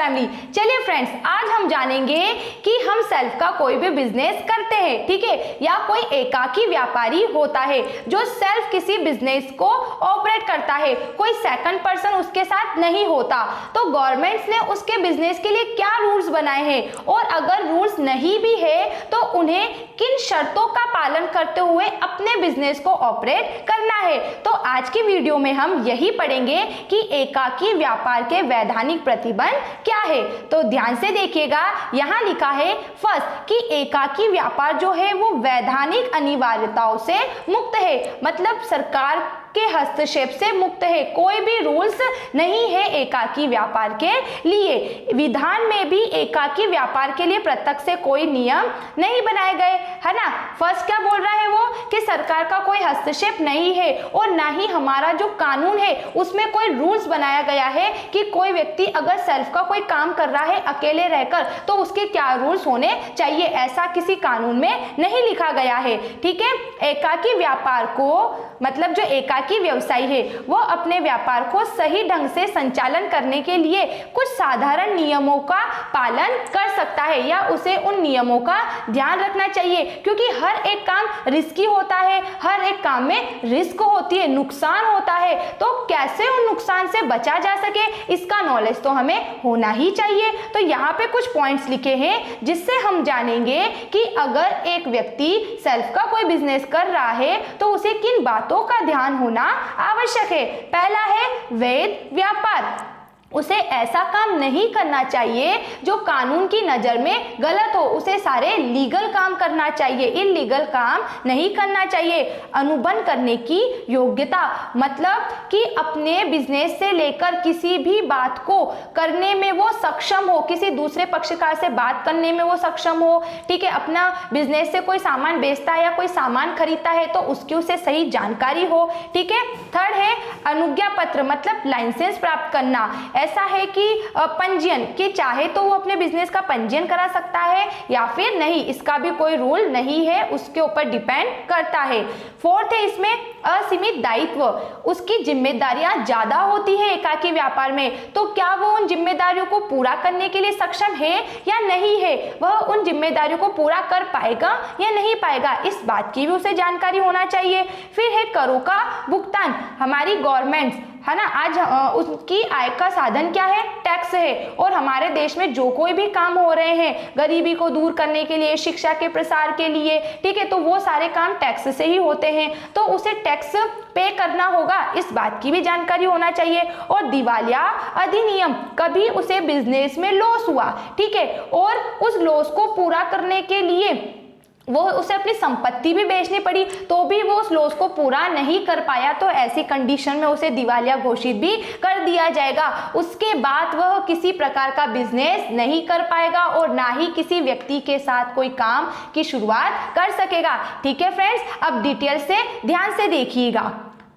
Family. चलिए friends, आज हम जानेंगे कि हम सेल्फ का कोई भी बिजनेस करते हैं, ठीक है, या कोई एकाकी व्यापारी होता है जो सेल्फ किसी बिजनेस को ऑपरेट करता है, कोई सेकंड पर्सन उसके साथ नहीं होता। तो गवर्नमेंट्स ने उसके बिजनेस के लिए क्या रूल्स बनाए हैं और अगर रूल्स नहीं भी है तो उन्हें किन शर्तों का पालन करते हुए अपने बिजनेस को ऑपरेट करना है। तो आज की वीडियो में हम यही पढ़ेंगे कि एकाकी व्यापार के वैधानिक प्रतिबंध क्या है। तो ध्यान से देखिएगा, यहाँ लिखा है फर्स्ट कि एकाकी व्यापार जो है वो वैधानिक अनिवार्यताओं से मुक्त है, मतलब सरकार के हस्तक्षेप से मुक्त है, कोई भी रूल्स नहीं है एकाकी व्यापार के लिए। विधान में भी एकाकी व्यापार के लिए प्रत्यक्ष से कोई नियम नहीं बनाए गए, है ना। फर्स्ट क्या बोल रहा है वो कि सरकार का कोई हस्तक्षेप नहीं है और ना ही हमारा जो कानून है उसमें कोई रूल्स बनाया गया है कि कोई व्यक्ति अगर सेल्फ का कोई काम कर रहा है अकेले रहकर तो उसके क्या रूल्स होने चाहिए, ऐसा किसी कानून में नहीं लिखा गया है, ठीक है। एकाकी व्यापार को मतलब जो एकाकी व्यवसायी है वो अपने व्यापार को सही ढंग से संचालन करने के लिए कुछ साधारण नियमों का पालन कर सकता है या उसे उन नियमों का ध्यान रखना चाहिए, क्योंकि हर एक काम रिस्की होता है, हर एक काम में रिस्क होती है, नुकसान होता है। तो कैसे उन नुकसान से बचा जा सके इसका नॉलेज तो हमें होना ही चाहिए। तो यहाँ पे कुछ पॉइंट्स लिखे हैं जिससे हम जानेंगे कि अगर एक व्यक्ति सेल्फ का कोई बिजनेस कर रहा है तो उसे किन बातों का ध्यान होना आवश्यक है। पहला है वैध व्यापार, उसे ऐसा काम नहीं करना चाहिए जो कानून की नज़र में गलत हो, उसे सारे लीगल काम करना चाहिए, इल्लीगल काम नहीं करना चाहिए। अनुबंध करने की योग्यता, मतलब कि अपने बिजनेस से लेकर किसी भी बात को करने में वो सक्षम हो, किसी दूसरे पक्षकार से बात करने में वो सक्षम हो, ठीक है। अपना बिजनेस से कोई सामान बेचता है या कोई सामान खरीदता है तो उसकी उसे सही जानकारी हो, ठीक है। थर्ड है अनुज्ञा पत्र, मतलब लाइसेंस प्राप्त करना। ऐसा है कि पंजीयन, कि चाहे तो वो अपने बिजनेस का पंजीयन करा सकता है या फिर नहीं, इसका भी कोई रूल नहीं है, उसके ऊपर डिपेंड करता है। फोर्थ है इसमें असीमित दायित्व, उसकी जिम्मेदारियां ज्यादा होती है एकाकी व्यापार में, तो क्या वो उन जिम्मेदारियों को पूरा करने के लिए सक्षम है या नहीं है, वह उन जिम्मेदारियों को पूरा कर पाएगा या नहीं पाएगा, इस बात की भी उसे जानकारी होना चाहिए। फिर है करों का भुगतान, हमारी गवर्नमेंट है ना, आज उसकी आय का साधन क्या है, टैक्स है, और हमारे देश में जो कोई भी काम हो रहे हैं गरीबी को दूर करने के लिए, शिक्षा के प्रसार के लिए, ठीक है, तो वो सारे काम टैक्स से ही होते हैं, तो उसे टैक्स पे करना होगा, इस बात की भी जानकारी होना चाहिए। और दिवालिया अधिनियम, कभी उसे बिजनेस में लॉस हुआ, ठीक है, और उस लॉस को पूरा करने के लिए वो उसे अपनी संपत्ति भी बेचनी पड़ी तो भी वो उस लॉस को पूरा नहीं कर पाया, तो ऐसी कंडीशन में उसे दिवालिया घोषित भी कर दिया जाएगा। उसके बाद वह किसी प्रकार का बिजनेस नहीं कर पाएगा और ना ही किसी व्यक्ति के साथ कोई काम की शुरुआत कर सकेगा, ठीक है फ्रेंड्स। अब डिटेल से ध्यान से देखिएगा।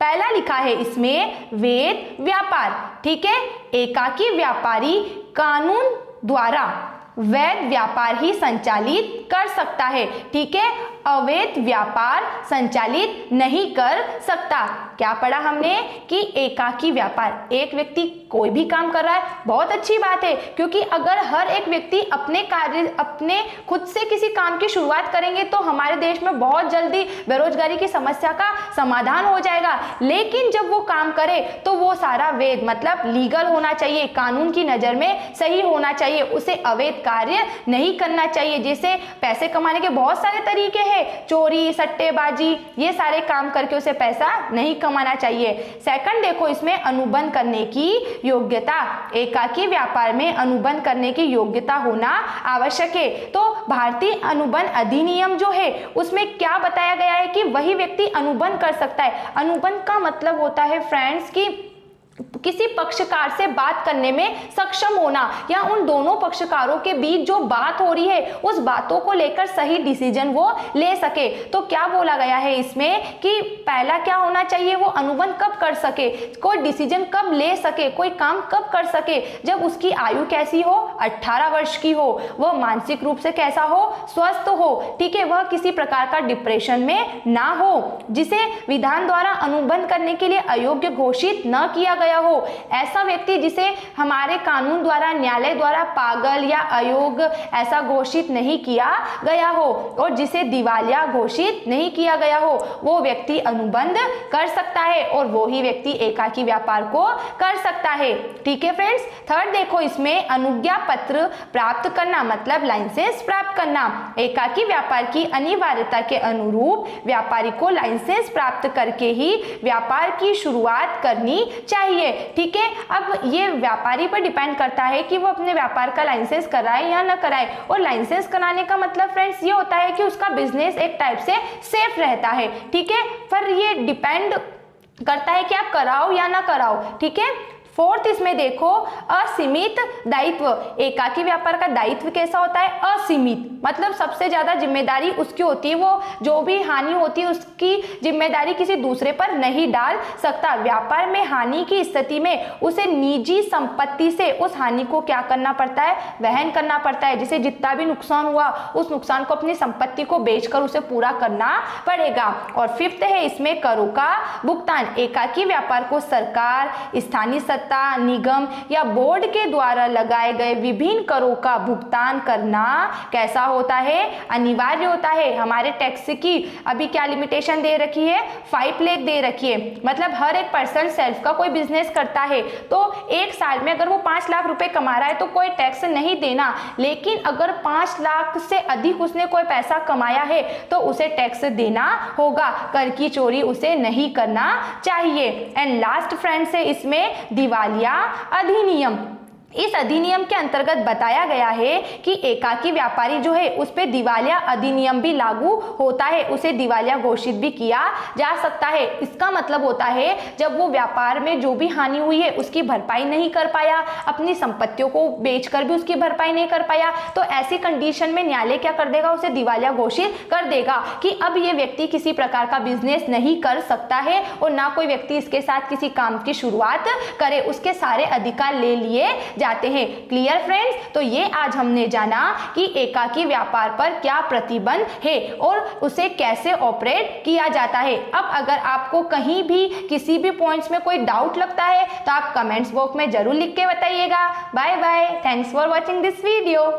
पहला लिखा है इसमें वैध व्यापार, ठीक है, एकाकी व्यापारी कानून द्वारा वैध व्यापार ही संचालित कर सकता है, ठीक है, अवैध व्यापार संचालित नहीं कर सकता। क्या पढ़ा हमने कि एकाकी व्यापार, एक व्यक्ति कोई भी काम कर रहा है, बहुत अच्छी बात है, क्योंकि अगर हर एक व्यक्ति अपने कार्य अपने खुद से किसी काम की शुरुआत करेंगे तो हमारे देश में बहुत जल्दी बेरोजगारी की समस्या का समाधान हो जाएगा। लेकिन जब वो काम करे तो वो सारा वैध, मतलब लीगल होना चाहिए, कानून की नज़र में सही होना चाहिए, उसे अवैध कार्य नहीं करना चाहिए। जैसे पैसे कमाने के बहुत सारे तरीके हैं, चोरी, सट्टेबाजी, ये सारे काम करके उसे पैसा नहीं कमाना चाहिए। सेकंड देखो इसमें अनुबंध करने की योग्यता, एकाकी व्यापार में अनुबंध करने की योग्यता होना आवश्यक है। तो भारतीय अनुबंध अधिनियम जो है उसमें क्या बताया गया है कि वही व्यक्ति अनुबंध कर सकता है। अनुबंध का मतलब होता है फ्रेंड्स कि किसी पक्षकार से बात करने में सक्षम होना या उन दोनों पक्षकारों के बीच जो बात हो रही है उस बातों को लेकर सही डिसीजन वो ले सके। तो क्या बोला गया है इसमें कि पहला क्या होना चाहिए, वो अनुबंध कब कर सके, कोई डिसीजन कब ले सके, कोई काम कब कर सके, जब उसकी आयु कैसी हो, 18 वर्ष की हो, वह मानसिक रूप से कैसा हो, स्वस्थ हो, ठीक है, वह किसी प्रकार का डिप्रेशन में ना हो, जिसे विधान द्वारा अनुबंध करने के लिए अयोग्य घोषित न किया गया हो, ऐसा व्यक्ति जिसे हमारे कानून द्वारा, न्यायालय द्वारा पागल या अयोग्य ऐसा घोषित नहीं किया गया हो और जिसे दिवालिया घोषित नहीं किया गया हो, वो व्यक्ति अनुबंध कर सकता है और वो ही व्यक्ति एकाकी व्यापार को कर सकता है। ठीक है फ्रेंड्स। थर्ड देखो, इसमें अनुज्ञा पत्र प्राप्त करना मतलब लाइसेंस प्राप्त करना। एकाकी व्यापार की अनिवार्यता के अनुरूप व्यापारी को लाइसेंस प्राप्त करके ही व्यापार की शुरुआत करनी चाहिए। ठीक है, अब ये व्यापारी पर डिपेंड करता है कि वो अपने व्यापार का लाइसेंस कराए या न कराए, और लाइसेंस कराने का मतलब फ्रेंड्स ये होता है कि उसका बिजनेस एक टाइप से सेफ रहता है। ठीक है, पर ये डिपेंड करता है कि आप कराओ या ना कराओ। ठीक है। फोर्थ, इसमें देखो असीमित दायित्व। एकाकी व्यापार का दायित्व कैसा होता है, असीमित, मतलब सबसे ज्यादा जिम्मेदारी उसकी होती है, वो जो भी हानि होती है उसकी जिम्मेदारी किसी दूसरे पर नहीं डाल सकता। व्यापार में हानि की स्थिति में उसे निजी संपत्ति से उस हानि को क्या करना पड़ता है, वहन करना पड़ता है। जिसे जितना भी नुकसान हुआ उस नुकसान को अपनी संपत्ति को बेचकर उसे पूरा करना पड़ेगा। और फिफ्थ है इसमें करों का भुगतान। एकाकी व्यापार को सरकार, स्थानीय निगम या बोर्ड के द्वारा लगाए गए विभिन्न करों का भुगतान करना कैसा होता है, अनिवार्य होता है। हमारे टैक्स की अभी क्या लिमिटेशन दे रखी है, 5 लाख दे रखी है। मतलब हर एक पर्सन सेल्फ का कोई बिजनेस करता है तो एक साल में अगर वो 5 लाख रुपए कमा रहा है तो कोई टैक्स नहीं देना, लेकिन अगर 5 लाख से अधिक उसने कोई पैसा कमाया है तो उसे टैक्स देना होगा। कर की चोरी उसे नहीं करना चाहिए। एंड लास्ट फ्रेंड्स है इसमें दिवालिया अधिनियम। इस अधिनियम के अंतर्गत बताया गया है कि एकाकी व्यापारी जो है उस पे दिवालिया अधिनियम भी लागू होता है, उसे दिवालिया घोषित भी किया जा सकता है। इसका मतलब होता है जब वो व्यापार में जो भी हानि हुई है उसकी भरपाई नहीं कर पाया, अपनी संपत्तियों को बेचकर भी उसकी भरपाई नहीं कर पाया, तो ऐसी कंडीशन में न्यायालय क्या कर देगा, उसे दिवालिया घोषित कर देगा कि अब ये व्यक्ति किसी प्रकार का बिजनेस नहीं कर सकता है और ना कोई व्यक्ति इसके साथ किसी काम की शुरुआत करे, उसके सारे अधिकार ले लिए जाते हैं। Clear friends. तो ये आज हमने जाना कि एकाकी व्यापार पर क्या प्रतिबंध है और उसे कैसे ऑपरेट किया जाता है। अब अगर आपको कहीं भी किसी भी पॉइंट्स में कोई डाउट लगता है तो आप कमेंट्स बॉक्स में जरूर लिख के बताइएगा। Bye bye, thanks for watching this video.